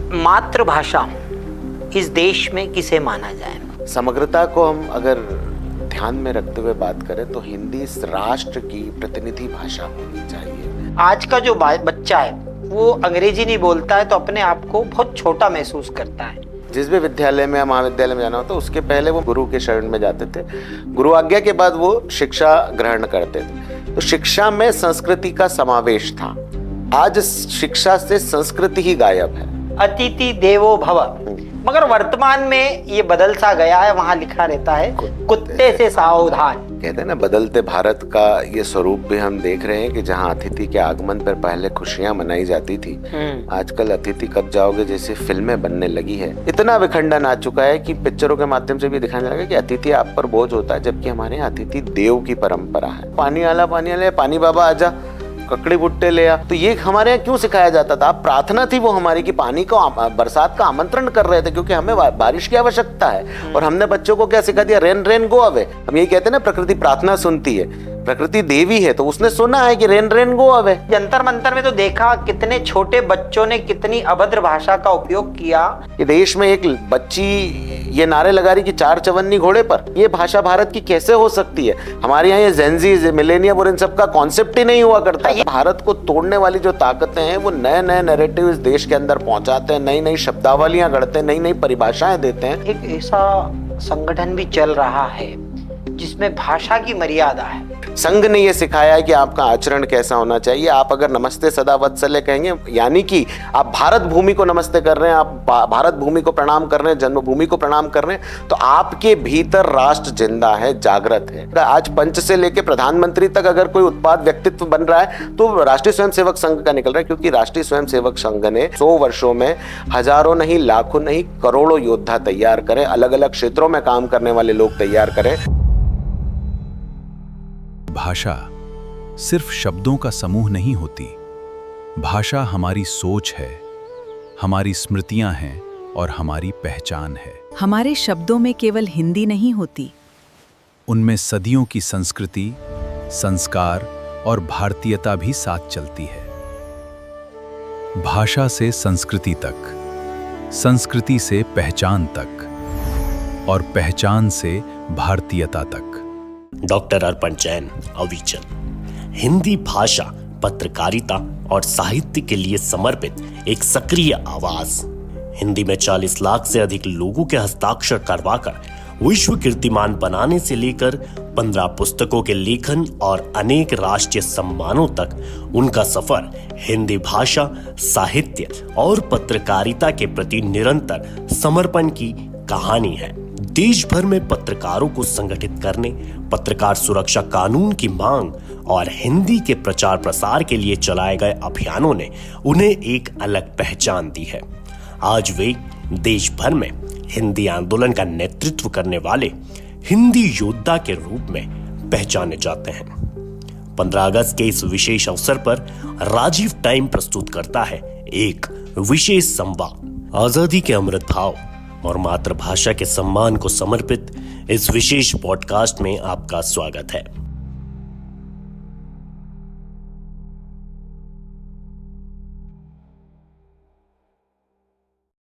मातृभाषा इस देश में किसे माना जाए? समग्रता को हम अगर ध्यान में रखते हुए बात करें तो हिंदी इस राष्ट्र की प्रतिनिधि भाषा होनी चाहिए। आज का जो बच्चा है वो अंग्रेजी नहीं बोलता है तो अपने आप को बहुत छोटा महसूस करता है। जिस भी विद्यालय में या महाविद्यालय में जाना होता उसके पहले वो गुरु के शरण में जाते थे, गुरु आज्ञा के बाद वो शिक्षा ग्रहण करते थे। तो शिक्षा में संस्कृति का समावेश था। आज शिक्षा से संस्कृति ही गायब है। अतिथि देवो भव, मगर वर्तमान में ये बदल सा गया है। वहां लिखा रहता है कुत्ते से सावधान। कहते हैं ना, बदलते भारत का ये स्वरूप भी हम देख रहे हैं कि जहां अतिथि के आगमन पर पहले खुशियां मनाई जाती थी, आजकल अतिथि कब जाओगे जैसी फिल्में बनने लगी है। इतना विखंडन आ चुका है कि पिक्चरों के माध्यम से भी दिखाने लगा कि अतिथि आप पर बोझ होता है, जबकि हमारे यहाँ अतिथि देव की परंपरा है। पानी आला पानी बाबा आजा, ककड़ी भुट्टे ले आ। तो ये हमारे यहाँ क्यों सिखाया जाता था? प्रार्थना थी वो हमारी कि पानी को, बरसात का आमंत्रण कर रहे थे क्योंकि हमें बारिश की आवश्यकता है। और हमने बच्चों को क्या सिखा दिया? Rain rain go away. हम यही कहते हैं ना, प्रकृति प्रार्थना सुनती है, प्रकृति देवी है, तो उसने सुना है कि rain rain go away. Jantar Mantar में तो देखा कितने छोटे बच्चों ने कितनी अभद्र भाषा का उपयोग किया। कि देश में एक बच्ची ये नारे लगा रही कि 4 चवन्नी घोड़े पर। ये भाषा भारत की कैसे हो सकती है? हमारे यहाँ ये जेनजी, मिलेनियम और इन सब का कॉन्सेप्ट ही नहीं हुआ करता। भारत को तोड़ने वाली जो ताकतें हैं वो नए नए नैरेटिव इस देश के अंदर पहुंचाते हैं, नई नई शब्दावलियां गढ़ते हैं, नई नई परिभाषाएं देते हैं। एक ऐसा संगठन भी चल रहा है जिसमें भाषा की मर्यादा है। संघ ने ये सिखाया है कि आपका आचरण कैसा होना चाहिए। आप अगर नमस्ते सदा वत्सल्य कहेंगे, यानी कि आप भारत भूमि को नमस्ते कर रहे हैं, आप भारत भूमि को प्रणाम कर रहे हैं, जन्मभूमि को प्रणाम कर रहे हैं, तो आपके भीतर राष्ट्र जिंदा है, जागृत है। आज पंच से लेकर प्रधानमंत्री तक अगर कोई उत्पाद व्यक्तित्व बन रहा है तो राष्ट्रीय स्वयंसेवक संघ का निकल रहा है, क्योंकि राष्ट्रीय स्वयंसेवक संघ ने 100 वर्षों में हजारों नहीं, लाखों नहीं, करोड़ों योद्धा तैयार करे, अलग अलग क्षेत्रों में काम करने वाले लोग तैयार करें। भाषा सिर्फ शब्दों का समूह नहीं होती। भाषा हमारी सोच है, हमारी स्मृतियां हैं और हमारी पहचान है। हमारे शब्दों में केवल हिंदी नहीं होती, उनमें सदियों की संस्कृति, संस्कार और भारतीयता भी साथ चलती है। भाषा से संस्कृति तक, संस्कृति से पहचान तक और पहचान से भारतीयता तक। डॉक्टर अर्पण जैन, अविचल। हिंदी भाषा पत्रकारिता और साहित्य के लिए समर्पित एक सक्रिय आवाज। हिंदी में 40 लाख से अधिक लोगों के हस्ताक्षर करवाकर विश्व कीर्तिमान बनाने से लेकर 15 पुस्तकों के लेखन और अनेक राष्ट्रीय सम्मानों तक उनका सफर हिंदी भाषा, साहित्य और पत्रकारिता के प्रति निरंतर समर्पण की कहानी है। देश भर में पत्रकारों को संगठित करने, पत्रकार सुरक्षा कानून की मांग और हिंदी के प्रचार प्रसार के लिए चलाए गए अभियानों ने उन्हें एक अलग पहचान दी है। आज वे देश भर में हिंदी आंदोलन का नेतृत्व करने वाले हिंदी योद्धा के रूप में पहचाने जाते हैं। 15 अगस्त के इस विशेष अवसर पर राजीव टाइम प्रस्तुत करता है एक विशेष संवाद। आजादी के अमृत भाव और मातृभाषा के सम्मान को समर्पित इस विशेष पॉडकास्ट में आपका स्वागत है।